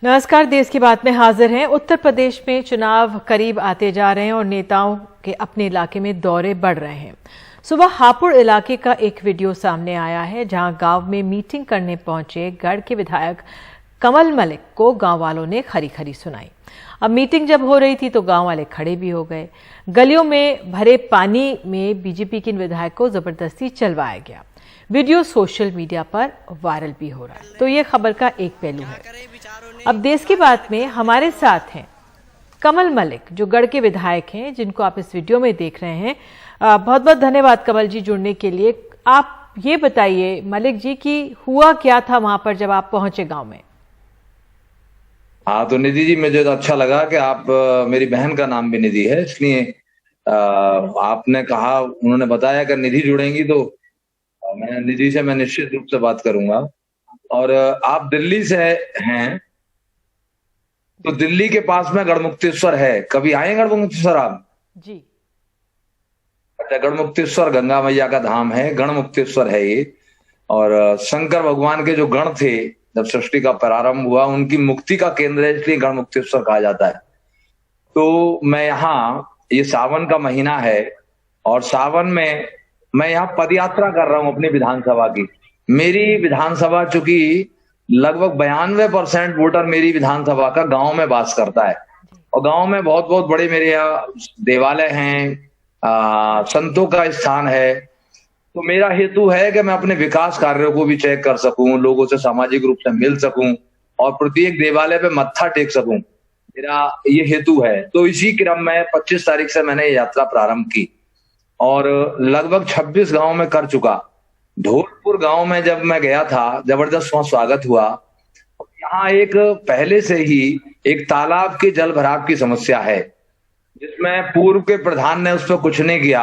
नमस्कार, देश की बात में हाजिर हैं। उत्तर प्रदेश में चुनाव करीब आते जा रहे हैं और नेताओं के अपने इलाके में दौरे बढ़ रहे हैं। सुबह हापुड़ इलाके का एक वीडियो सामने आया है, जहां गांव में मीटिंग करने पहुंचे गढ़ के विधायक कमल मलिक को गांव वालों ने खरी खरी सुनाई। अब मीटिंग जब हो रही थी तो गांव वाले खड़े भी हो गए। गलियों में भरे पानी में बीजेपी के विधायक को जबरदस्ती चलवाया गया। वीडियो सोशल मीडिया पर वायरल भी हो रहा है। तो ये खबर का एक पहलू है। अब देश की बात में हमारे साथ हैं कमल मलिक, जो गढ़ के विधायक हैं, जिनको आप इस वीडियो में देख रहे हैं। बहुत बहुत धन्यवाद कमल जी जुड़ने के लिए। आप ये बताइए मलिक जी कि हुआ क्या था वहां पर जब आप पहुंचे गांव में। हाँ, तो निधि जी, मुझे तो अच्छा लगा कि आप मेरी बहन का नाम भी निधि है, इसलिए आपने कहा, उन्होंने बताया कि निधि जुड़ेंगी तो मैं निधि से निश्चित रूप से बात करूंगा। और आप दिल्ली से हैं, तो दिल्ली के पास में गढ़मुक्तेश्वर है। कभी आए गढ़मुक्तेश्वर आप? जी। अच्छा, गढ़मुक्तेश्वर गंगा मैया का धाम है, गढ़मुक्तेश्वर है ये। और शंकर भगवान के जो गण थे, जब सृष्टि का प्रारंभ हुआ, उनकी मुक्ति का केंद्र है, इसलिए गढ़मुक्तेश्वर कहा जाता है। तो मैं यहाँ, ये सावन का महीना है और सावन में मैं यहाँ पदयात्रा कर रहा हूँ अपनी विधानसभा की। मेरी विधानसभा, चूंकि लगभग 92% वोटर मेरी विधानसभा का गांव में वास करता है, और गांव में बहुत बहुत बड़े मेरे यहाँ देवालय हैं, संतों का स्थान है। तो मेरा हेतु है कि मैं अपने विकास कार्यों को भी चेक कर सकूं, लोगों से सामाजिक रूप से मिल सकूं और प्रत्येक देवालय पे मत्था टेक सकूं। मेरा ये हेतु है। तो इसी क्रम में 25 तारीख से मैंने ये यात्रा प्रारंभ की और लगभग 26 गांव में कर चुका। धौलपुर गांव में जब मैं गया था, जबरदस्त वहां स्वागत हुआ। यहाँ एक पहले से ही एक तालाब के जल भराव की समस्या है, जिसमें पूर्व के प्रधान ने उस पर कुछ नहीं किया।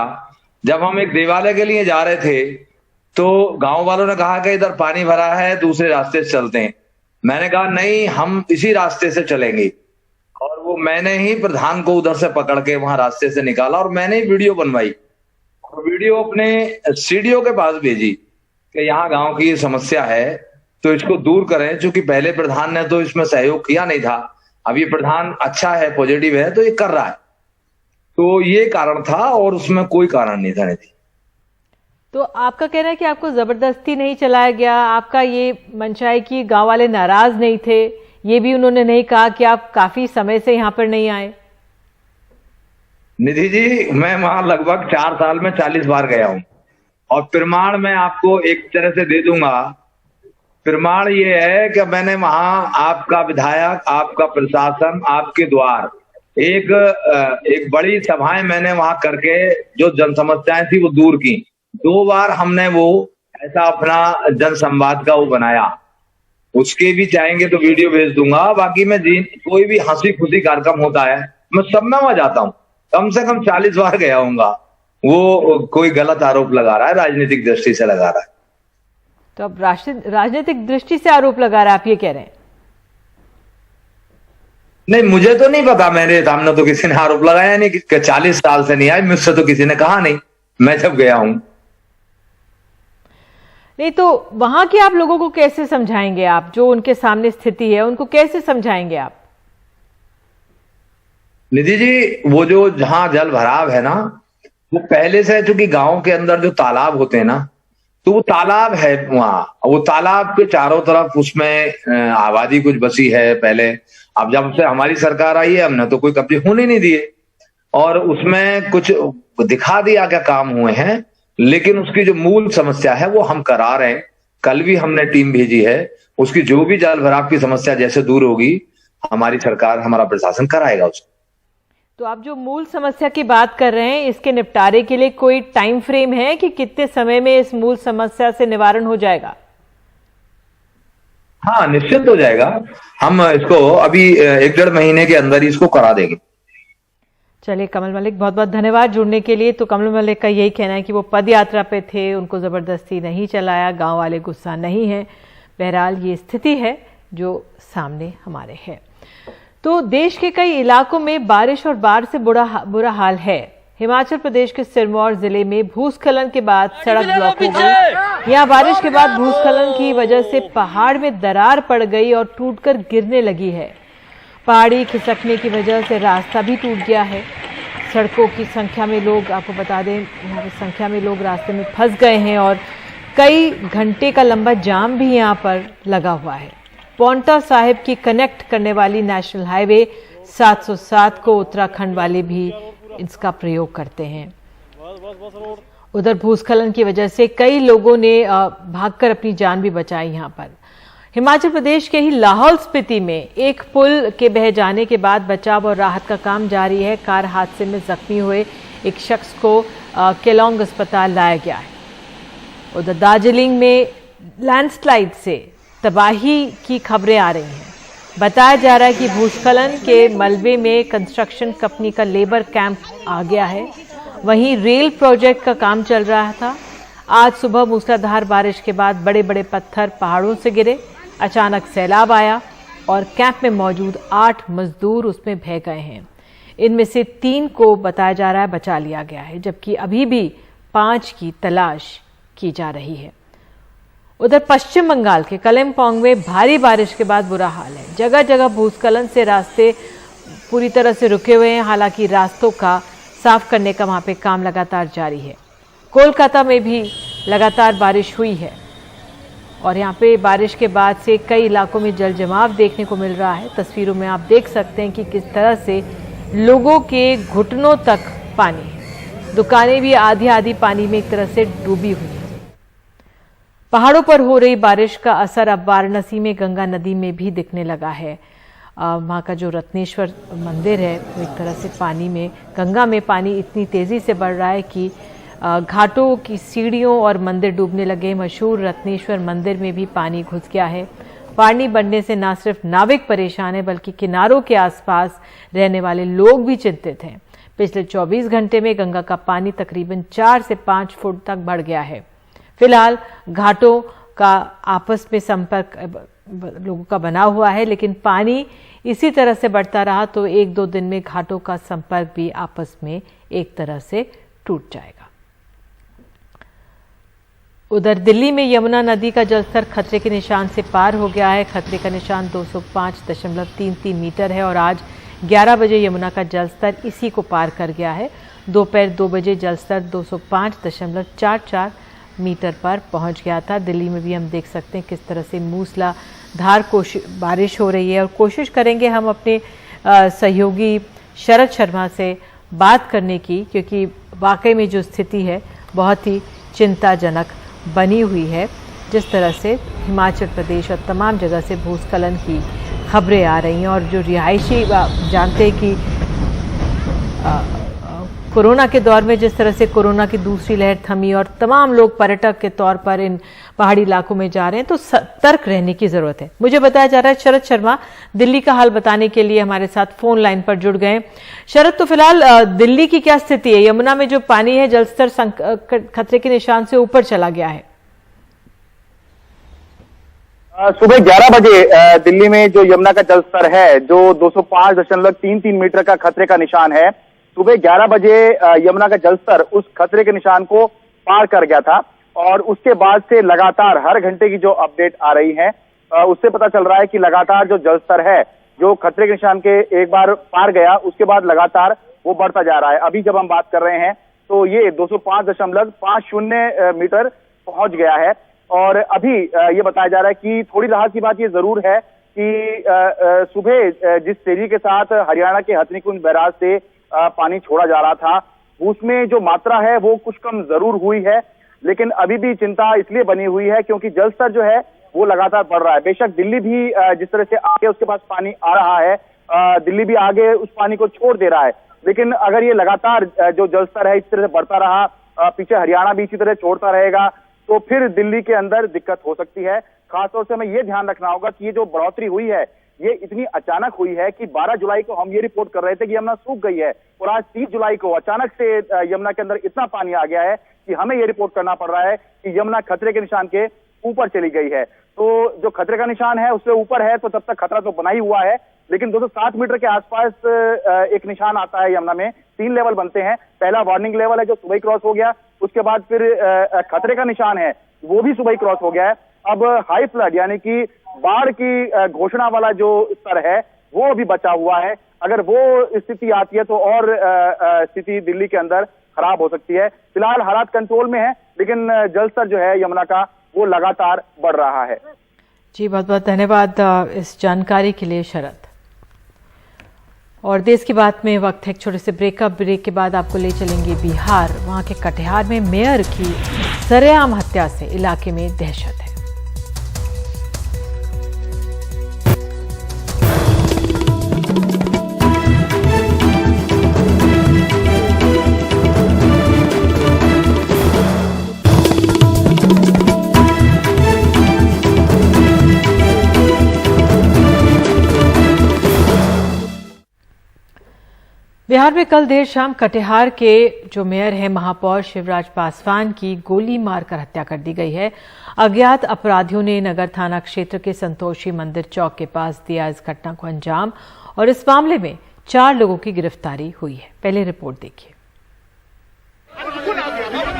जब हम एक देवालय के लिए जा रहे थे तो गांव वालों ने कहा कि इधर पानी भरा है, दूसरे रास्ते से चलते हैं। मैंने कहा नहीं, हम इसी रास्ते से चलेंगे। और वो मैंने ही प्रधान को उधर से पकड़ के वहां रास्ते से निकाला और मैंने ही वीडियो बनवाई और वीडियो अपने सीडीओ के पास भेजी कि यहाँ गांव की ये समस्या है, तो इसको दूर करें। चूंकि पहले प्रधान ने तो इसमें सहयोग किया नहीं था, अब ये प्रधान अच्छा है, पॉजिटिव है, तो ये कर रहा है। तो ये कारण था और उसमें कोई कारण नहीं था। नहीं। तो आपका कहना है कि आपको जबरदस्ती नहीं चलाया गया, आपका ये मंशा है कि गांव वाले नाराज नहीं थे, ये भी उन्होंने नहीं कहा कि आप काफी समय से यहाँ पर नहीं आए? निधि जी, मैं वहां लगभग 4 साल में 40 बार गया हूं और प्रमाण मैं आपको एक तरह से दे दूंगा। प्रमाण ये है कि मैंने वहां आपका विधायक, आपका प्रशासन, आपके द्वार एक बड़ी सभाएं मैंने वहां करके जो जन समस्याएं थी वो दूर की। 2 बार हमने वो ऐसा अपना जन संवाद का वो बनाया। उसके भी चाहेंगे तो वीडियो भेज दूंगा। बाकी मैं कोई भी हंसी खुशी कार्यक्रम होता है, मैं सब में वहां जाता हूँ। कम से कम 40 बार गया हूँगा। वो कोई गलत आरोप लगा रहा है, राजनीतिक दृष्टि से लगा रहा है। तो अब राजनीतिक दृष्टि से आरोप लगा रहा है, आप ये कह रहे हैं? नहीं, मुझे तो नहीं पता, मेरे सामने तो किसी ने आरोप लगाया नहीं कि 40 साल से नहीं आए, मुझसे तो किसी ने कहा नहीं, मैं जब गया हूं। नहीं, तो वहां के आप लोगों को कैसे समझाएंगे? आप जो उनके सामने स्थिति है उनको कैसे समझाएंगे आप? निधि जी, वो जो जहां जल भराव है ना, वो पहले से, चूंकि गांव के अंदर जो तालाब होते हैं ना, तो वो तालाब है वहां, वो तालाब के चारों तरफ उसमें आबादी कुछ बसी है पहले। अब जब से हमारी सरकार आई है, हमने तो कोई कब्जे होने नहीं दिए और उसमें कुछ दिखा दिया क्या काम हुए हैं, लेकिन उसकी जो मूल समस्या है वो हम करा रहे हैं। कल भी हमने टीम भेजी है, उसकी जो भी जल भराव की समस्या जैसे दूर होगी, हमारी सरकार, हमारा प्रशासन कराएगा उसको। तो आप जो मूल समस्या की बात कर रहे हैं, इसके निपटारे के लिए कोई टाइम फ्रेम है कि कितने समय में इस मूल समस्या से निवारण हो जाएगा? हाँ, निश्चित हो जाएगा। हम इसको अभी 1-1.5 महीने के अंदर ही इसको करा देंगे। चलिए कमल मलिक, बहुत बहुत धन्यवाद जुड़ने के लिए। तो कमल मलिक का यही कहना है कि वो पद यात्रा पे थे, उनको जबरदस्ती नहीं चलाया, गांव वाले गुस्सा नहीं है। बहरहाल ये स्थिति है जो सामने हमारे है। तो देश के कई इलाकों में बारिश और बाढ़ से बुरा हाल है। हिमाचल प्रदेश के सिरमौर जिले में भूस्खलन के बाद सड़क ब्लॉक हो गई। यहाँ बारिश के बाद भूस्खलन की वजह से पहाड़ में दरार पड़ गई और टूटकर गिरने लगी है। पहाड़ी खिसकने की वजह से रास्ता भी टूट गया है। सड़कों की संख्या में लोग, आपको बता दें, यहाँ पर संख्या में लोग रास्ते में फंस गए हैं और कई घंटे का लंबा जाम भी यहाँ पर लगा हुआ है। पांवटा साहिब की कनेक्ट करने वाली नेशनल हाईवे 707 को उत्तराखंड वाले भी इसका प्रयोग करते हैं। उधर भूस्खलन की वजह से कई लोगों ने भागकर अपनी जान भी बचाई। यहाँ पर हिमाचल प्रदेश के ही लाहौल स्पीति में एक पुल के बह जाने के बाद बचाव और राहत का काम जारी है। कार हादसे में जख्मी हुए एक शख्स को केलोंग अस्पताल लाया गया है। उधर दार्जिलिंग में लैंडस्लाइड से तबाही की खबरें आ रही हैं। बताया जा रहा है कि भूस्खलन के मलबे में कंस्ट्रक्शन कंपनी का लेबर कैंप आ गया है। वहीं रेल प्रोजेक्ट का काम चल रहा था। आज सुबह मूसलाधार बारिश के बाद बड़े बड़े पत्थर पहाड़ों से गिरे। अचानक सैलाब आया और कैंप में मौजूद 8 मजदूर उसमें बह गए हैं। इनमें से 3 को बताया जा रहा है बचा लिया गया है, जबकि अभी भी 5 की तलाश की जा रही है। उधर पश्चिम बंगाल के कलिम्पोंग में भारी बारिश के बाद बुरा हाल है। जगह जगह भूस्खलन से रास्ते पूरी तरह से रुके हुए हैं। हालांकि रास्तों का साफ करने का वहां पे काम लगातार जारी है। कोलकाता में भी लगातार बारिश हुई है और यहाँ पे बारिश के बाद से कई इलाकों में जल जमाव देखने को मिल रहा है। तस्वीरों में आप देख सकते हैं कि किस तरह से लोगों के घुटनों तक पानी है। दुकानें भी आधी आधी पानी में एक तरह से डूबी हुई है। पहाड़ों पर हो रही बारिश का असर अब वाराणसी में गंगा नदी में भी दिखने लगा है। वहाँ का जो रत्नेश्वर मंदिर है वो एक तरह से पानी में, गंगा में पानी इतनी तेजी से बढ़ रहा है कि घाटों की सीढ़ियों और मंदिर डूबने लगे। मशहूर रत्नेश्वर मंदिर में भी पानी घुस गया है। पानी बढ़ने से न सिर्फ नाविक परेशान है बल्कि किनारों के आसपास रहने वाले लोग भी चिंतित हैं। पिछले 24 घंटे में गंगा का पानी तकरीबन 4 से 5 फुट तक बढ़ गया है। फिलहाल घाटों का आपस में संपर्क लोगों का बना हुआ है, लेकिन पानी इसी तरह से बढ़ता रहा तो 1-2 दिन में घाटों का संपर्क भी आपस में एक तरह से टूट जाएगा। उधर दिल्ली में यमुना नदी का जलस्तर खतरे के निशान से पार हो गया है। खतरे का निशान 205.33 मीटर है और आज 11 बजे यमुना का जलस्तर इसी को पार कर गया है। दोपहर 2 बजे जलस्तर 205.44 मीटर पर पहुंच गया था। दिल्ली में भी हम देख सकते हैं किस तरह से मूसलाधार बारिश हो रही है और कोशिश करेंगे हम अपने सहयोगी शरद शर्मा से बात करने की, क्योंकि वाकई में जो स्थिति है बहुत ही चिंताजनक बनी हुई है। जिस तरह से हिमाचल प्रदेश और तमाम जगह से भूस्खलन की खबरें आ रही हैं और जो रिहायशी जानते हैं कि कोरोना के दौर में जिस तरह से कोरोना की दूसरी लहर थमी और तमाम लोग पर्यटक के तौर पर इन पहाड़ी इलाकों में जा रहे हैं, तो सतर्क रहने की जरूरत है। मुझे बताया जा रहा है शरद शर्मा दिल्ली का हाल बताने के लिए हमारे साथ फोन लाइन पर जुड़ गए। शरद, तो फिलहाल दिल्ली की क्या स्थिति है? यमुना में जो पानी है जलस्तर खतरे के निशान से ऊपर चला गया है। सुबह 11 बजे दिल्ली में जो यमुना का जलस्तर है जो 205.33 मीटर का खतरे का निशान है, सुबह 11 बजे यमुना का जलस्तर उस खतरे के निशान को पार कर गया था और उसके बाद से लगातार हर घंटे की जो अपडेट आ रही है उससे पता चल रहा है कि लगातार जो जलस्तर है जो खतरे के निशान के एक बार पार गया उसके बाद लगातार वो बढ़ता जा रहा है। अभी जब हम बात कर रहे हैं तो ये 205.50 मीटर पहुंच गया है और अभी ये बताया जा रहा है कि थोड़ी राहत की बात ये जरूर है कि सुबह जिस तेजी के साथ हरियाणा के हथनीकुंड बैराज से पानी छोड़ा जा रहा था उसमें जो मात्रा है वो कुछ कम जरूर हुई है, लेकिन अभी भी चिंता इसलिए बनी हुई है क्योंकि जलस्तर जो है वो लगातार बढ़ रहा है। बेशक दिल्ली भी जिस तरह से आगे उसके पास पानी आ रहा है, दिल्ली भी आगे उस पानी को छोड़ दे रहा है, लेकिन अगर ये लगातार जो जलस्तर है इस तरह से बढ़ता रहा, पीछे हरियाणा भी इसी तरह छोड़ता रहेगा तो फिर दिल्ली के अंदर दिक्कत हो सकती है। खासतौर से हमें ये ध्यान रखना होगा कि ये जो बढ़ोतरी हुई है ये इतनी अचानक हुई है कि 12 जुलाई को हम ये रिपोर्ट कर रहे थे कि यमुना सूख गई है और आज 30 जुलाई को अचानक से यमुना के अंदर इतना पानी आ गया है कि हमें ये रिपोर्ट करना पड़ रहा है कि यमुना खतरे के निशान के ऊपर चली गई है। तो जो खतरे का निशान है उससे ऊपर है तो तब तक खतरा तो बना ही हुआ है, लेकिन 207 मीटर के आसपास एक निशान आता है यमुना में। 3 लेवल बनते हैं। पहला वार्निंग लेवल है जो सुबह क्रॉस हो गया, उसके बाद फिर खतरे का निशान है वो भी सुबह क्रॉस हो गया है। अब हाई फ्लड यानी कि बाढ़ की घोषणा वाला जो स्तर है वो अभी बचा हुआ है। अगर वो स्थिति आती है तो और स्थिति दिल्ली के अंदर खराब हो सकती है। फिलहाल हालात कंट्रोल में है, लेकिन जलस्तर जो है यमुना का वो लगातार बढ़ रहा है। जी, बहुत बहुत धन्यवाद इस जानकारी के लिए शरद। और देश की बात में वक्त है एक छोटे से ब्रेक के बाद आपको ले चलेंगे बिहार। वहां के कटिहार में मेयर की सरेआम हत्या से इलाके में दहशत है। बिहार में कल देर शाम कटिहार के जो मेयर हैं महापौर शिवराज पासवान की गोली मारकर हत्या कर दी गई है। अज्ञात अपराधियों ने नगर थाना क्षेत्र के संतोषी मंदिर चौक के पास दिया इस घटना को अंजाम और इस मामले में 4 लोगों की गिरफ्तारी हुई है। पहले रिपोर्ट देखिए।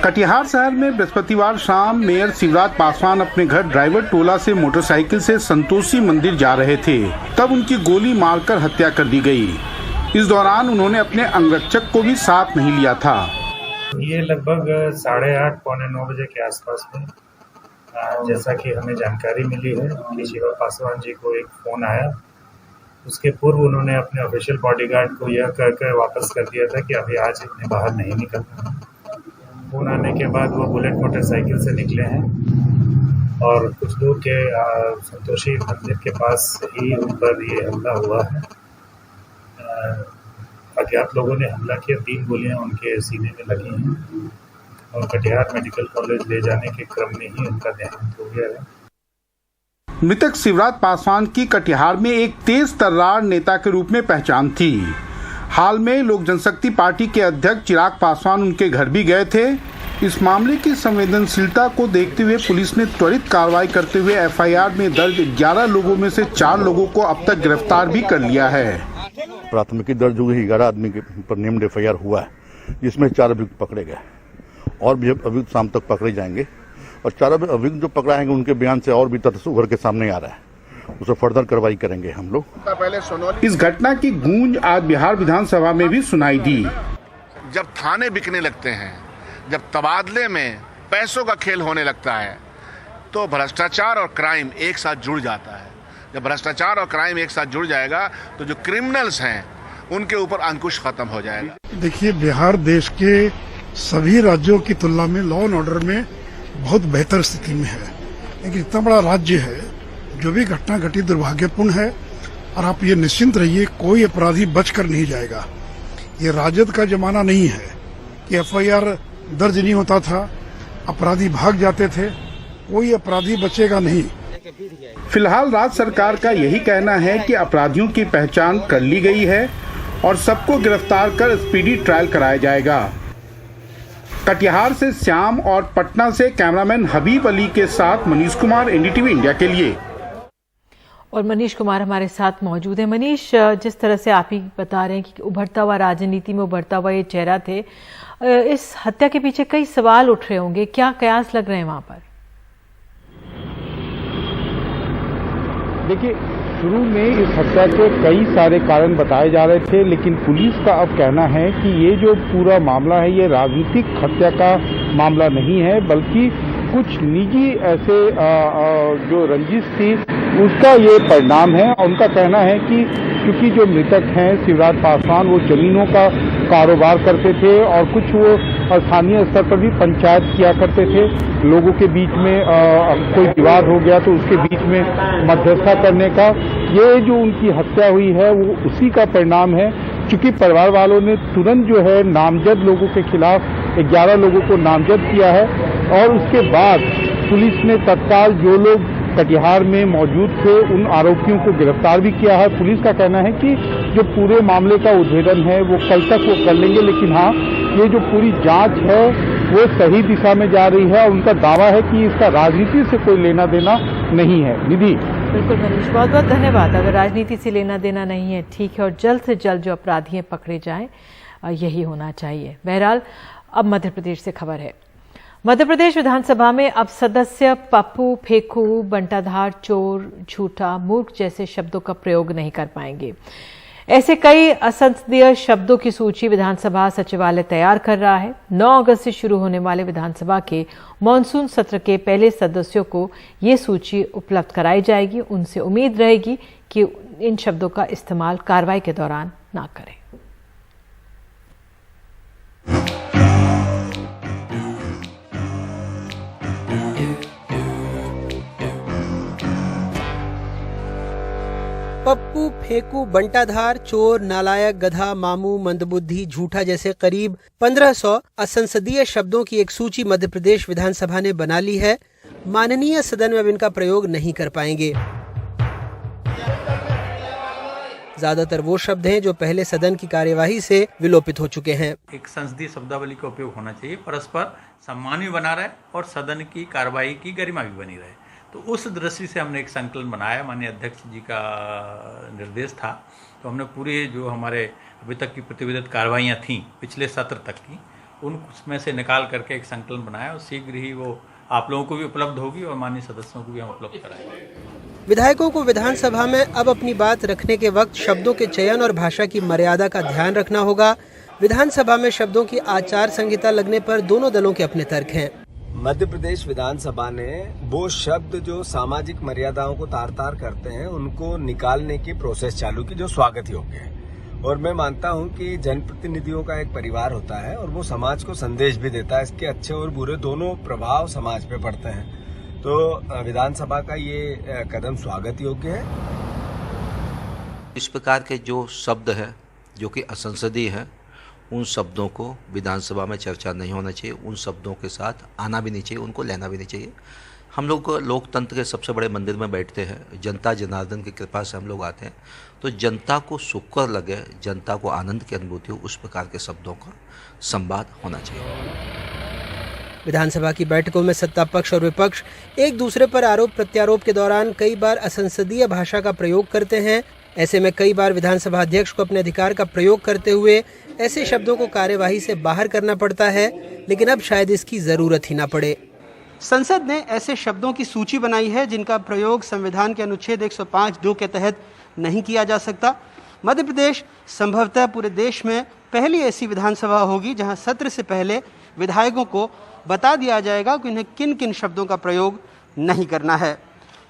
कटिहार शहर में बृहस्पतिवार शाम मेयर शिवराज पासवान अपने घर ड्राइवर टोला से मोटरसाइकिल से संतोषी मंदिर जा रहे थे, तब उनकी गोली मारकर हत्या कर दी गई। इस दौरान उन्होंने अपने अंगरक्षक को भी साथ नहीं लिया था। ये लगभग 8:30 पौने 9 बजे के आसपास में जैसा कि हमें जानकारी मिली है कि शिवराज पासवान जी को एक फोन आया। उसके पूर्व उन्होंने अपने ऑफिशियल बॉडीगार्ड को यह कहकर वापस कर दिया था कि अभी आज इतने बाहर नहीं निकलना। फोन आने के बाद वो बुलेट मोटरसाइकिल से निकले हैं और कुछ दूर के संतोषी मंदिर के पास ही उन पर ये हमला हुआ है। अज्ञात लोगों ने हमला किया, 3 गोलियां उनके सीने में लगी हैं और कटिहार मेडिकल कॉलेज ले जाने के क्रम में ही उनका देहांत हो गया है। मृतक शिवराज पासवान की कटिहार में एक तेज तर्रार नेता के रूप में पहचान थी। हाल में लोक जनशक्ति पार्टी के अध्यक्ष चिराग पासवान उनके घर भी गए थे। इस मामले की संवेदनशीलता को देखते हुए पुलिस ने त्वरित कार्रवाई करते हुए एफआईआर में दर्ज 11 लोगों में से 4 लोगों को अब तक गिरफ्तार भी कर लिया है। प्राथमिकी दर्ज हुई 11 आदमी के पर नेम्ड एफआईआर हुआ है, जिसमें 4 अभियुक्त पकड़े गए और भी अभियुक्त शाम तक पकड़े जाएंगे और 4 अभियुक्त जो पकड़ाएंगे उनके बयान से और भी तथ्य उभर के सामने आ रहा है, उसे फर्दर कार्रवाई करेंगे हम लोग। इस घटना की गूंज आज बिहार विधानसभा में भी सुनाई दी। जब थाने बिकने लगते हैं, जब तबादले में पैसों का खेल होने लगता है, तो भ्रष्टाचार और क्राइम एक साथ जुड़ जाता है। जब भ्रष्टाचार और क्राइम एक साथ जुड़ जाएगा तो जो क्रिमिनल्स हैं उनके ऊपर अंकुश खत्म हो जाएगा। देखिए, बिहार देश के सभी राज्यों की तुलना में लॉ एंड ऑर्डर में बहुत बेहतर स्थिति में है, लेकिन इतना बड़ा राज्य है, जो भी घटना घटी दुर्भाग्यपूर्ण है और आप ये निश्चिंत रहिए कोई अपराधी बचकर नहीं जाएगा। ये राजद का जमाना नहीं है कि एफआईआर दर्ज नहीं होता था, अपराधी भाग जाते थे, कोई अपराधी बचेगा नहीं। फिलहाल राज्य सरकार का यही कहना है कि अपराधियों की पहचान कर ली गई है और सबको गिरफ्तार कर स्पीडी ट्रायल कराया जाएगा। कटिहार से श्याम और पटना से कैमरामैन हबीब अली के साथ मनीष कुमार, एनडीटीवी इंडिया के लिए। और मनीष कुमार हमारे साथ मौजूद है। मनीष, जिस तरह से आप ही बता रहे हैं कि उभरता हुआ राजनीति में उभरता हुआ ये चेहरा थे, इस हत्या के पीछे कई सवाल उठ रहे होंगे, क्या कयास लग रहे हैं वहां पर? देखिए, शुरू में इस हत्या के कई सारे कारण बताए जा रहे थे, लेकिन पुलिस का अब कहना है कि ये जो पूरा मामला है ये राजनीतिक हत्या का मामला नहीं है, बल्कि कुछ निजी ऐसे जो रंजिश थी उसका ये परिणाम है। और उनका कहना है कि क्योंकि जो मृतक हैं शिवराज पासवान, वो जमीनों का कारोबार करते थे और कुछ वो स्थानीय स्तर पर भी पंचायत किया करते थे। लोगों के बीच में कोई विवाद हो गया तो उसके बीच में मध्यस्थता करने का, ये जो उनकी हत्या हुई है वो उसी का परिणाम है। चूंकि परिवार वालों ने तुरंत जो है नामजद लोगों के खिलाफ 11 लोगों को नामजद किया है और उसके बाद पुलिस ने तत्काल जो लोग कटिहार में मौजूद थे उन आरोपियों को गिरफ्तार भी किया है। पुलिस का कहना है कि जो पूरे मामले का उद्भेदन है वो कल तक वो कर लेंगे, लेकिन हाँ, ये जो पूरी जांच है वो सही दिशा में जा रही है और उनका दावा है कि इसका राजनीति से कोई लेना देना नहीं है। निधि। बिल्कुल मनीष, बहुत बहुत धन्यवाद। अगर राजनीति से लेना देना नहीं है ठीक है, और जल्द से जल्द जो अपराधी हैं पकड़े जाएं, यही होना चाहिए। बहरहाल अब मध्य प्रदेश से खबर है। मध्य प्रदेश विधानसभा में अब सदस्य पप्पू, फेंकू, बंटाधार, चोर, झूठा, मूर्ख जैसे शब्दों का प्रयोग नहीं कर पाएंगे। ऐसे कई असंसदीय शब्दों की सूची विधानसभा सचिवालय तैयार कर रहा है। 9 अगस्त से शुरू होने वाले विधानसभा के मॉनसून सत्र के पहले सदस्यों को ये सूची उपलब्ध कराई जाएगी। उनसे उम्मीद रहेगी कि इन शब्दों का इस्तेमाल कार्रवाई के दौरान ना करें। पप्पू, फेंकू, बंटाधार, चोर, नालायक, गधा, मामू, मंदबुद्धि, झूठा जैसे करीब 1500 असंसदीय शब्दों की एक सूची मध्य प्रदेश विधानसभा ने बना ली है। माननीय सदन में अब इनका प्रयोग नहीं कर पाएंगे। ज्यादातर वो शब्द हैं जो पहले सदन की कार्यवाही से विलोपित हो चुके हैं। एक संसदीय शब्दावली का उपयोग होना चाहिए, परस्पर सम्मान भी बना रहे और सदन की कार्यवाही की गरिमा भी बनी रहे। तो उस दृष्टि से हमने एक संकलन बनाया, माननीय अध्यक्ष जी का निर्देश था। तो हमने पूरे जो हमारे अभी तक की प्रतिवेदित कार्रवाइयाँ थीं पिछले सत्र तक की, उनमें से निकाल करके एक संकलन बनाया और शीघ्र ही वो आप लोगों को भी उपलब्ध होगी और माननीय सदस्यों को भी हम उपलब्ध कराएंगे। विधायकों को विधानसभा में अब अपनी बात रखने के वक्त शब्दों के चयन और भाषा की मर्यादा का ध्यान रखना होगा। विधानसभा में शब्दों की आचार संहिता लगने पर दोनों दलों के अपने तर्क हैं। मध्य प्रदेश विधानसभा ने वो शब्द जो सामाजिक मर्यादाओं को तार तार करते हैं उनको निकालने की प्रोसेस चालू की, जो स्वागत योग्य है। और मैं मानता हूं कि जनप्रतिनिधियों का एक परिवार होता है और वो समाज को संदेश भी देता है। इसके अच्छे और बुरे दोनों प्रभाव समाज पे पड़ते हैं। तो विधानसभा का ये कदम स्वागत योग्य है। इस प्रकार के जो शब्द है जो कि असंसदीय है, उन शब्दों को विधानसभा में चर्चा नहीं होना चाहिए। उन शब्दों के साथ आना भी नहीं चाहिए, उनको लेना भी नहीं चाहिए। हम लोग लोकतंत्र के सबसे बड़े मंदिर में बैठते हैं, जनता जनार्दन की कृपा से हम लोग आते हैं। तो जनता को सुकर लगे, जनता को आनंद की अनुभूति हो, उस प्रकार के शब्दों का संवाद होना चाहिए। विधानसभा की बैठकों में सत्ता पक्ष और विपक्ष एक दूसरे पर आरोप प्रत्यारोप के दौरान कई बार असंसदीय भाषा का प्रयोग करते हैं। ऐसे में कई बार विधानसभा अध्यक्ष को अपने अधिकार का प्रयोग करते हुए ऐसे शब्दों को कार्यवाही से बाहर करना पड़ता है, लेकिन अब शायद इसकी जरूरत ही ना पड़े। संसद ने ऐसे शब्दों की सूची बनाई है जिनका प्रयोग संविधान के अनुच्छेद 105(2) के तहत नहीं किया जा सकता। मध्य प्रदेश संभवतः पूरे देश में पहली ऐसी विधानसभा होगी जहां सत्र से पहले विधायकों को बता दिया जाएगा कि उन्हें किन किन शब्दों का प्रयोग नहीं करना है।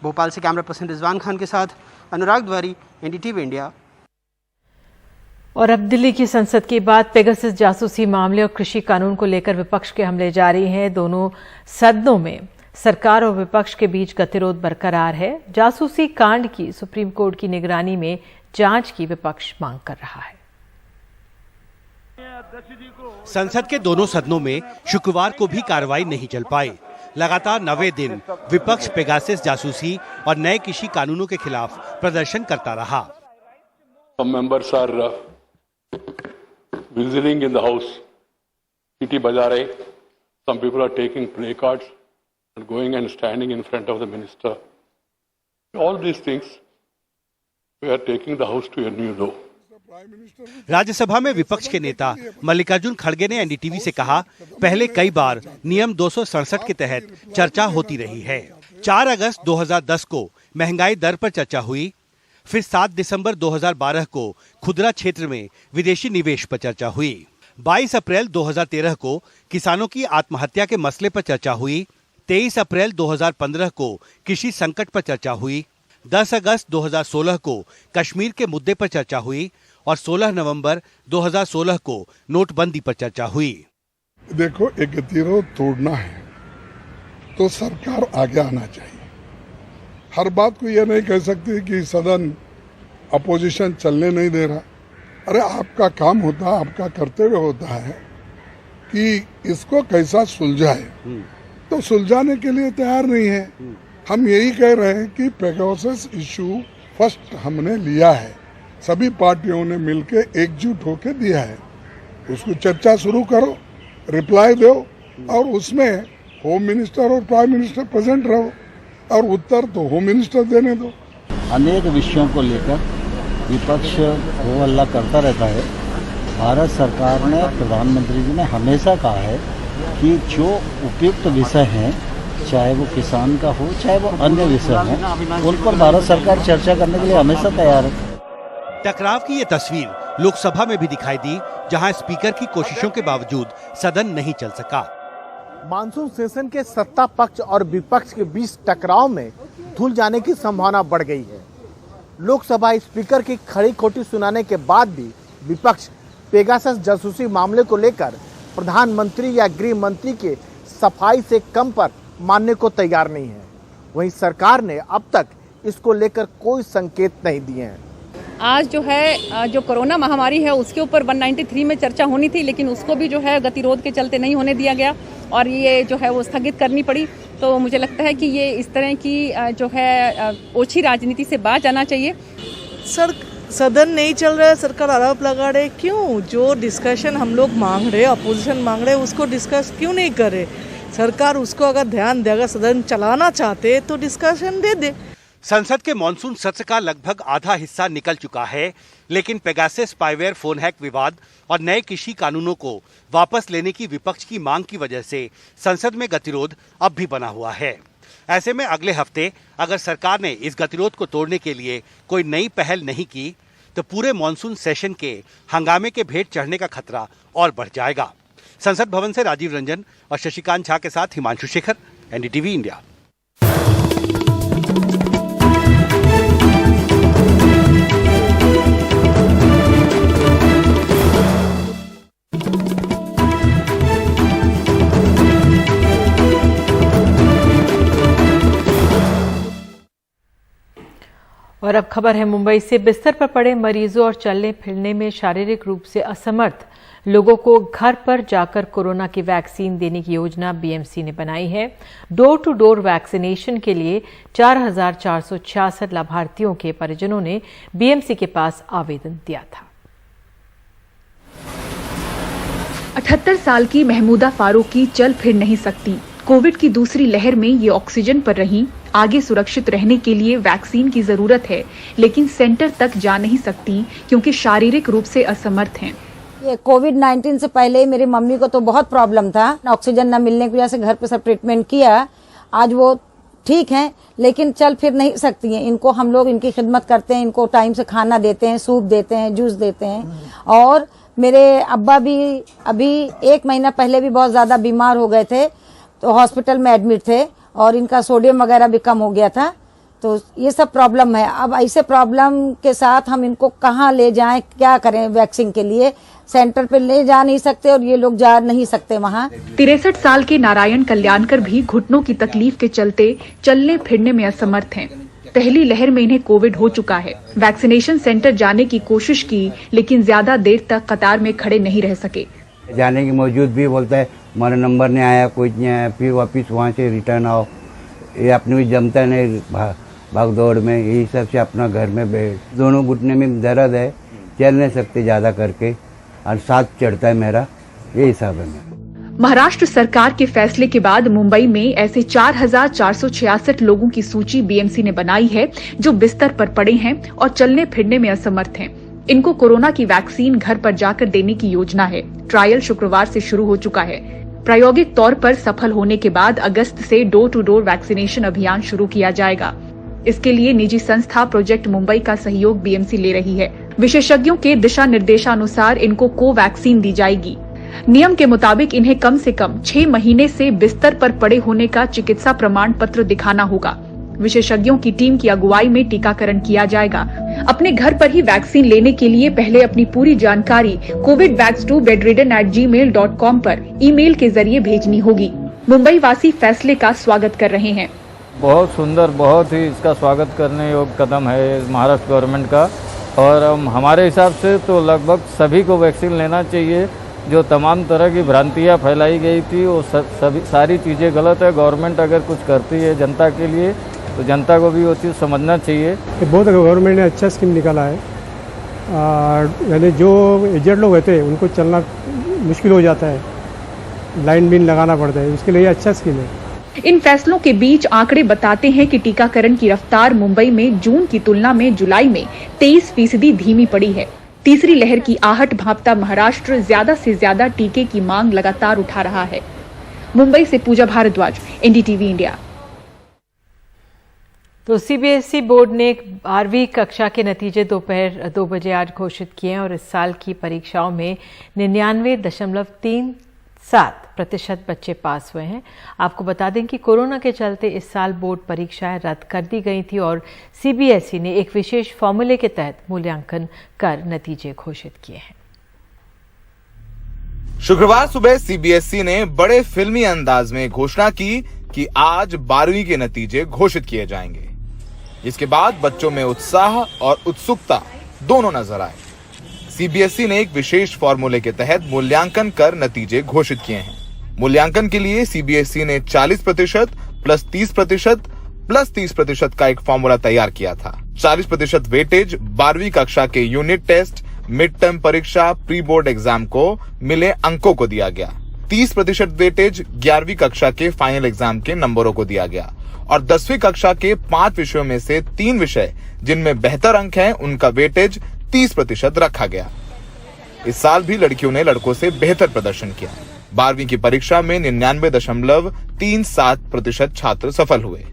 भोपाल से कैमरा पर्सन रिजवान खान के साथ अनुराग द्वारी, एनडीटीवी इंडिया। और अब दिल्ली की संसद की बात। पेगासस जासूसी मामले और कृषि कानून को लेकर विपक्ष के हमले जारी हैं। दोनों सदनों में सरकार और विपक्ष के बीच गतिरोध बरकरार है। जासूसी कांड की सुप्रीम कोर्ट की निगरानी में जांच की विपक्ष मांग कर रहा है। संसद के दोनों सदनों में शुक्रवार को भी कार्रवाई नहीं चल पाई। लगातार 9वें दिन विपक्ष पेगासस जासूसी और नए कृषि कानूनों के खिलाफ प्रदर्शन करता रहा। Some members are visiting in the house, T.T. Bajare. Some people are taking placards and going and standing in front of the minister. All these things, we are taking the house to a new low. Rajya Sabha में विपक्ष के नेता मल्लिकार्जुन खड़गे ने NDTV से कहा, पहले कई बार नियम 267 के तहत चर्चा होती रही है। 4 अगस्त 2010 को महंगाई दर पर चर्चा हुई, फिर 7 दिसंबर 2012 को खुदरा क्षेत्र में विदेशी निवेश पर चर्चा हुई। 22 अप्रैल 2013 को किसानों की आत्महत्या के मसले पर चर्चा हुई। 23 अप्रैल 2015 को कृषि संकट पर चर्चा हुई। 10 अगस्त 2016 को कश्मीर के मुद्दे पर चर्चा हुई और 16 नवंबर 2016 को नोटबंदी पर चर्चा हुई। देखो, एक गतिरोध तोड़ना है तो सरकार आगे आना चाहिए। हर बात को यह नहीं कह सकती कि सदन अपोजिशन चलने नहीं दे रहा। अरे आपका काम होता है, आपका कर्तव्य होता है कि इसको कैसा सुलझाए, तो सुलझाने के लिए तैयार नहीं है। हम यही कह रहे हैं कि पेगासस इशू फर्स्ट हमने लिया है, सभी पार्टियों ने मिलकर एकजुट होकर दिया है। उसको चर्चा शुरू करो, रिप्लाई दो और उसमें होम मिनिस्टर और प्राइम मिनिस्टर प्रेजेंट रहो और उत्तर तो होम मिनिस्टर देने दो। अनेक विषयों को लेकर विपक्ष हो हल्ला करता रहता है। भारत सरकार ने, प्रधानमंत्री जी ने हमेशा कहा है कि जो उपयुक्त विषय हैं, चाहे वो किसान का हो चाहे वो अन्य विषय हैं, उन पर भारत सरकार चर्चा करने के लिए हमेशा तैयार है। टकराव की ये तस्वीर लोकसभा में भी दिखाई दी, जहां स्पीकर की कोशिशों के बावजूद सदन नहीं चल सका। मानसून सेशन के सत्ता पक्ष और विपक्ष के बीच टकराव में धुल जाने की संभावना बढ़ गई है। लोकसभा स्पीकर की खड़ी खोटी सुनाने के बाद भी विपक्ष पेगासस जासूसी मामले को लेकर प्रधानमंत्री या गृह मंत्री के सफाई से कम पर मानने को तैयार नहीं है। वहीं सरकार ने अब तक इसको लेकर कोई संकेत नहीं दिए हैं। आज जो है जो कोरोना महामारी है उसके ऊपर 193 में चर्चा होनी थी, लेकिन उसको भी जो है गतिरोध के चलते नहीं होने दिया गया और ये जो है वो स्थगित करनी पड़ी। तो मुझे लगता है कि ये इस तरह की जो है ओछी राजनीति से बाज आना चाहिए। सदन नहीं चल रहा है, सरकार आरोप लगा रहे, क्यों? जो डिस्कशन हम लोग मांग रहे, अपोजिशन मांग रहे, उसको डिस्कस क्यों नहीं कर रहे? सरकार उसको अगर ध्यान दे, अगर सदन चलाना चाहते तो डिस्कशन दे दे। संसद के मॉनसून सत्र का लगभग आधा हिस्सा निकल चुका है, लेकिन पेगासस स्पाईवेयर फोन हैक विवाद और नए कृषि कानूनों को वापस लेने की विपक्ष की मांग की वजह से संसद में गतिरोध अब भी बना हुआ है। ऐसे में अगले हफ्ते अगर सरकार ने इस गतिरोध को तोड़ने के लिए कोई नई पहल नहीं की तो पूरे मॉनसून सेशन के हंगामे के भेंट चढ़ने का खतरा और बढ़ जाएगा। संसद भवन से राजीव रंजन और शशिकांत झा के साथ हिमांशु शेखर, एनडीटीवी इंडिया। और अब खबर है मुंबई से। बिस्तर पर पड़े मरीजों और चलने फिरने में शारीरिक रूप से असमर्थ लोगों को घर पर जाकर कोरोना की वैक्सीन देने की योजना बीएमसी ने बनाई है। डोर टू डोर वैक्सीनेशन के लिए 4,466 लाभार्थियों के परिजनों ने बीएमसी के पास आवेदन दिया था। 78 साल की महमूदा फारूकी चल फिर नहीं सकती। कोविड की दूसरी लहर में ये ऑक्सीजन पर रही। आगे सुरक्षित रहने के लिए वैक्सीन की जरूरत है, लेकिन सेंटर तक जा नहीं सकती क्योंकि शारीरिक रूप से असमर्थ हैं। ये कोविड-19 से पहले मेरी मम्मी को तो बहुत प्रॉब्लम था, ऑक्सीजन न मिलने की वजह से घर पे सब ट्रीटमेंट किया। आज वो ठीक हैं, लेकिन चल फिर नहीं सकती हैं। इनको हम लोग इनकी खिदमत करते हैं, इनको टाइम से खाना देते हैं, सूप देते हैं, जूस देते हैं। और मेरे अब्बा भी अभी 1 महीना पहले भी बहुत ज्यादा बीमार हो गए थे, तो हॉस्पिटल में एडमिट थे और इनका सोडियम वगैरह भी कम हो गया था। तो ये सब प्रॉब्लम है। अब ऐसे प्रॉब्लम के साथ हम इनको कहाँ ले जाएं, क्या करें? वैक्सीन के लिए सेंटर पे ले जा नहीं सकते और ये लोग जा नहीं सकते वहाँ। 63 साल के नारायण कल्याणकर भी घुटनों की तकलीफ के चलते चलने फिरने में असमर्थ हैं। पहली लहर में इन्हें कोविड हो चुका है। वैक्सीनेशन सेंटर जाने की कोशिश की, लेकिन ज्यादा देर तक कतार में खड़े नहीं रह सके। जाने के मौजूद भी बोलता है हमारा नंबर नहीं आया, कोई नहीं आया, फिर वापस वहाँ से रिटर्न आओ। ये अपने भी जमता नहीं, भाग दौड़ में यही सब से अपना घर में बैठ। दोनों घुटने में दर्द है, चल नहीं सकते ज्यादा करके, और साथ चढ़ता है मेरा, ये हिसाब है। महाराष्ट्र सरकार के फैसले के बाद मुंबई में ऐसे 4,466 लोगों की सूची बीएमसी ने बनाई है जो बिस्तर पर पड़े हैं और चलने फिरने में असमर्थ हैं। इनको कोरोना की वैक्सीन घर पर जाकर देने की योजना है। ट्रायल शुक्रवार से शुरू हो चुका है। प्रायोगिक तौर पर सफल होने के बाद अगस्त से डोर टू डोर वैक्सीनेशन अभियान शुरू किया जाएगा। इसके लिए निजी संस्था प्रोजेक्ट मुंबई का सहयोग बीएमसी ले रही है। विशेषज्ञों के दिशा निर्देशानुसार इनको कोवैक्सीन दी जाएगी। नियम के मुताबिक इन्हें कम से कम 6 महीने से बिस्तर पर पड़े होने का चिकित्सा प्रमाण पत्र दिखाना होगा। विशेषज्ञों की टीम की अगुवाई में टीकाकरण किया जाएगा। अपने घर पर ही वैक्सीन लेने के लिए पहले अपनी पूरी जानकारी covidvax2bedridden@gmail.com पर ईमेल के जरिए भेजनी होगी। मुंबई वासी फैसले का स्वागत कर रहे हैं। बहुत सुंदर, बहुत ही इसका स्वागत करने योग्य कदम है महाराष्ट्र गवर्नमेंट का। और हमारे हिसाब से तो लगभग सभी को वैक्सीन लेना चाहिए। जो तमाम तरह की भ्रांतियाँ फैलाई गई थी वो सभी सारी चीज़ें गलत है। गवर्नमेंट अगर कुछ करती है जनता के लिए तो जनता को भी वो चीज़ समझना चाहिए। बहुत गवर्नमेंट ने अच्छा स्कीम निकाला है। यानी जो एजेड लोग होते हैं उनको चलना मुश्किल हो जाता है, लाइन बीन लगाना पड़ता है, उसके लिए अच्छा स्कीम है। इन फैसलों के बीच आंकड़े बताते हैं कि टीकाकरण की रफ्तार मुंबई में जून की तुलना में जुलाई में 23% धीमी पड़ी है। तीसरी लहर की आहट भांपता महाराष्ट्र ज्यादा से ज्यादा टीके की मांग लगातार उठा रहा है। मुंबई से पूजा भारद्वाज, एनडीटीवी इंडिया। तो सीबीएसई बोर्ड ने 12वीं कक्षा के नतीजे दोपहर 2 बजे आज घोषित किए हैं और इस साल की परीक्षाओं में 99.37% बच्चे पास हुए हैं। आपको बता दें कि कोरोना के चलते इस साल बोर्ड परीक्षाएं रद्द कर दी गई थी और सीबीएसई ने एक विशेष फॉर्मूले के तहत मूल्यांकन कर नतीजे घोषित किए हैं। शुक्रवार सुबह सीबीएसई ने बड़े फिल्मी अंदाज में घोषणा की कि आज 12वीं के नतीजे घोषित किए जाएंगे। इसके बाद बच्चों में उत्साह और उत्सुकता दोनों नजर आए। सीबीएसई ने एक विशेष फॉर्मूले के तहत मूल्यांकन कर नतीजे घोषित किए हैं। मूल्यांकन के लिए सीबीएसई ने 40% प्लस 30% प्लस 30% का एक फॉर्मूला तैयार किया था। 40% वेटेज 12वीं कक्षा के यूनिट टेस्ट, मिड टर्म परीक्षा, प्री बोर्ड एग्जाम को मिले अंकों को दिया गया। 30% वेटेज 11वीं कक्षा के फाइनल एग्जाम के नंबरों को दिया गया और 10वीं कक्षा के 5 विषयों में से 3 विषय जिनमें बेहतर अंक हैं उनका वेटेज 30% रखा गया। इस साल भी लड़कियों ने लड़कों से बेहतर प्रदर्शन किया। 12वीं की परीक्षा में 99.37% छात्र सफल हुए।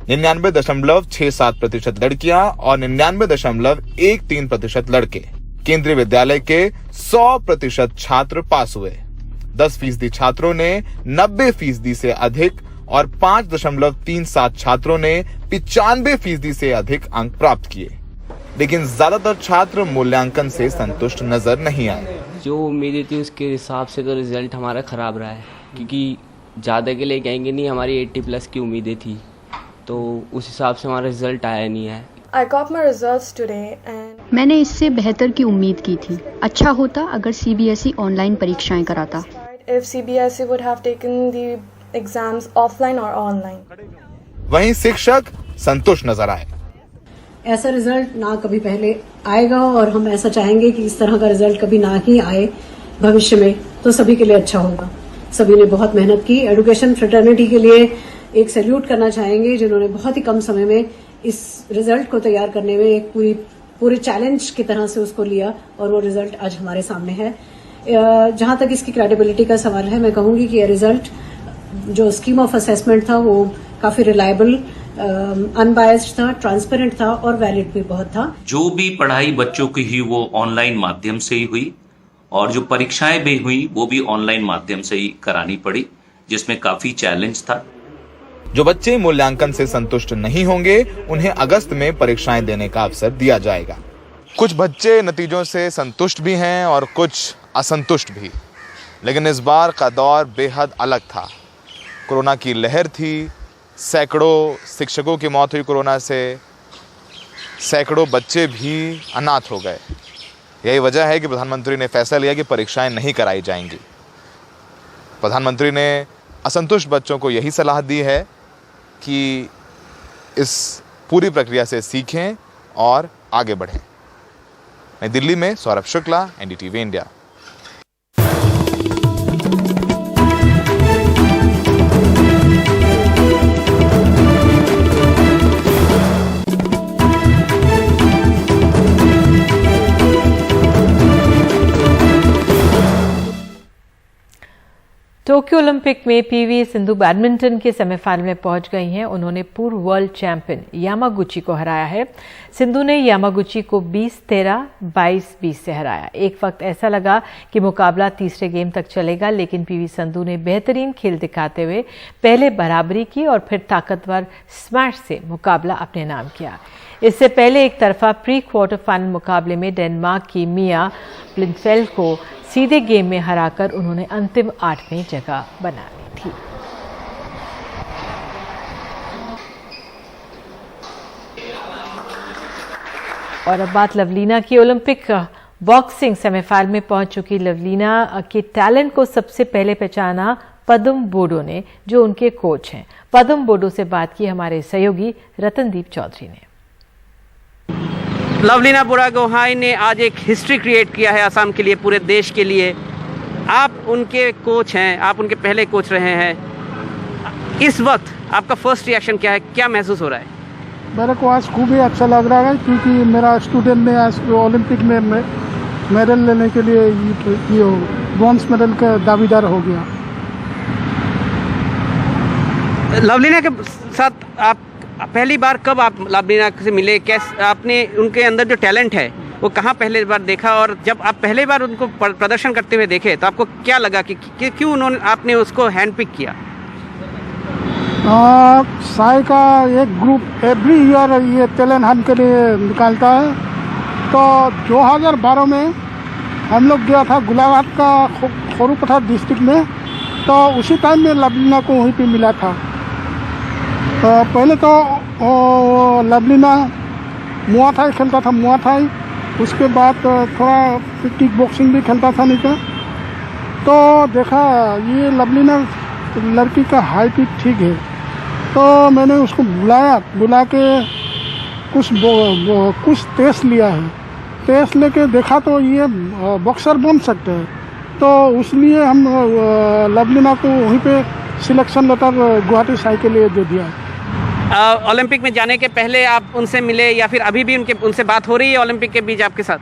99.67% लड़कियां और 99.13% लड़के। केंद्रीय विद्यालय के 100% छात्र पास हुए। 10% छात्रों ने 90% से अधिक और 5.37 छात्रों ने 95% से अधिक अंक प्राप्त किए। लेकिन ज्यादातर छात्र मूल्यांकन से संतुष्ट नजर नहीं आए। जो उम्मीदें थी उसके हिसाब से तो रिजल्ट हमारा खराब रहा है, क्योंकि ज्यादा के लिए कहेंगे नहीं, हमारी 80+ की उम्मीदें थी, तो उस हिसाब से हमारा रिजल्ट आया नहीं है। I got my results today and... मैंने इससे बेहतर की उम्मीद की थी। अच्छा होता अगर सीबीएसई ऑनलाइन परीक्षाएं कराता। If CBSE would have taken the exams offline or online. वहीं शिक्षक संतुष्ट नजर आए। ऐसा रिजल्ट ना कभी पहले आएगा और हम ऐसा चाहेंगे कि इस तरह का रिजल्ट कभी ना ही आए भविष्य में, तो सभी के लिए अच्छा होगा। सभी ने बहुत मेहनत की। एजुकेशन फ्रेटर्निटी के लिए एक सैल्यूट करना चाहेंगे, जिन्होंने बहुत ही कम समय में इस रिजल्ट को तैयार करने में एक पूरे चैलेंज की तरह से उसको लिया और वो रिजल्ट आज हमारे सामने है। जहां तक इसकी क्रेडिबिलिटी का सवाल है, मैं कहूंगी कि ये रिजल्ट जो स्कीम ऑफ असेसमेंट था वो काफी रिलायबल, अनबायस्ड था, ट्रांसपेरेंट था और वैलिड भी बहुत था। जो भी पढ़ाई बच्चों की हुई वो ऑनलाइन माध्यम से ही हुई और जो परीक्षाएं भी हुई वो भी ऑनलाइन माध्यम से ही करानी पड़ी, जिसमें काफी चैलेंज था। जो बच्चे मूल्यांकन से संतुष्ट नहीं होंगे उन्हें अगस्त में परीक्षाएं देने का अवसर दिया जाएगा। कुछ बच्चे नतीजों से संतुष्ट भी हैं और कुछ असंतुष्ट भी, लेकिन इस बार का दौर बेहद अलग था। कोरोना की लहर थी, सैकड़ों शिक्षकों की मौत हुई कोरोना से, सैकड़ों बच्चे भी अनाथ हो गए। यही वजह है कि प्रधानमंत्री ने फैसला लिया कि परीक्षाएं नहीं कराई जाएंगी। प्रधानमंत्री ने असंतुष्ट बच्चों को यही सलाह दी है कि इस पूरी प्रक्रिया से सीखें और आगे बढ़ें। नई दिल्ली में Saurabh Shukla, NDTV India. Tokyo Olympic में पीवी सिंधु बैडमिंटन के सेमीफाइनल में पहुंच गई हैं। उन्होंने पूर्व वर्ल्ड चैंपियन यामागुची को हराया है। सिंधु ने यामागुची को 20-13, 22-20 से हराया। एक वक्त ऐसा लगा कि मुकाबला तीसरे गेम तक चलेगा, लेकिन पीवी सिंधु ने बेहतरीन खेल दिखाते हुए पहले बराबरी की और फिर ताकतवर स्मैश से मुकाबला अपने नाम किया। इससे पहले एक तरफा प्री क्वार्टर फाइनल मुकाबले में डेनमार्क की मिया ब्लिंडफेल्ड को सीधे गेम में हराकर उन्होंने अंतिम 8 में जगह बना ली थी। और अब बात लवलीना की। ओलंपिक बॉक्सिंग सेमीफाइनल में पहुंच चुकी लवलीना के टैलेंट को सबसे पहले पहचाना पदम बोडो ने, जो उनके कोच हैं। पदम बोडो से बात की हमारे सहयोगी रतनदीप चौधरी ने। लवलीना बुरागोहाई ने आज एक हिस्ट्री क्रिएट किया है असम के लिए, पूरे देश के लिए। आप उनके कोच हैं, आप उनके पहले कोच रहे हैं। इस वक्त आपका फर्स्ट रिएक्शन क्या है, क्या महसूस हो रहा है? मेरे को आज खूब ही अच्छा लग रहा है क्योंकि मेरा स्टूडेंट ने आज ओलंपिक में मेडल लेने के लिए ये ब्रॉन्ज मेडल का दावेदार हो गया। लवलीना के साथ आप पहली बार कब आप लवलीना से मिले? कैसे आपने उनके अंदर जो टैलेंट है वो कहाँ पहले बार देखा, और जब आप पहले बार उनको प्रदर्शन करते हुए देखे तो आपको क्या लगा कि क्यों उन्होंने आपने उसको हैंड पिक किया? साई का एक ग्रुप एवरी ईयर ये टैलेंट हंट के लिए निकालता है। तो 2012 में हम लोग गया था गुलाघाट का खोरूपथार डिस्ट्रिक्ट में, तो उसी टाइम में लवलीना को वहीं पे मिला था। पहले तो लवलीना मुआ थाई खेलता था, मुआ थाई, उसके बाद थोड़ा किक बॉक्सिंग भी खेलता था नीचे। तो देखा ये लवलीना लड़की का हाइट भी ठीक है, तो मैंने उसको बुला के कुछ टेस्ट लिया है। टेस्ट लेके देखा तो ये बॉक्सर बन सकते हैं, तो इसलिए हम लवलीना को वहीं पे सिलेक्शन लेटर गुवाहाटी साई के लिए दे दिया है। ओलंपिक में जाने के पहले आप उनसे मिले या फिर अभी भी उनसे बात हो रही है ओलंपिक के बीच आपके साथ?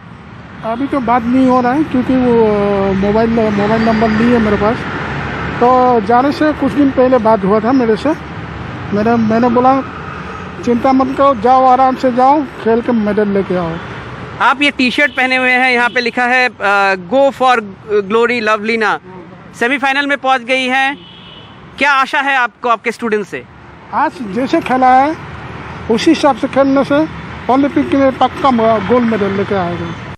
अभी तो बात नहीं हो रहा है क्योंकि वो मोबाइल नंबर नहीं है मेरे पास। तो जाने से कुछ दिन पहले बात हुआ था मेरे से। मैंने बोला चिंता मत करो, जाओ आराम से जाओ, खेल के मेडल लेके आओ। आप ये टी शर्ट पहने हुए हैं, यहाँ पे लिखा है go for glory Lovlina, semifinal में पहुँच गई हैं। क्या आशा है आपको आपके स्टूडेंट से? आज जैसे खेला है उसी हिसाब से खेलने से ओलंपिक के लिए पक्का गोल्ड मेडल लेके आएगा।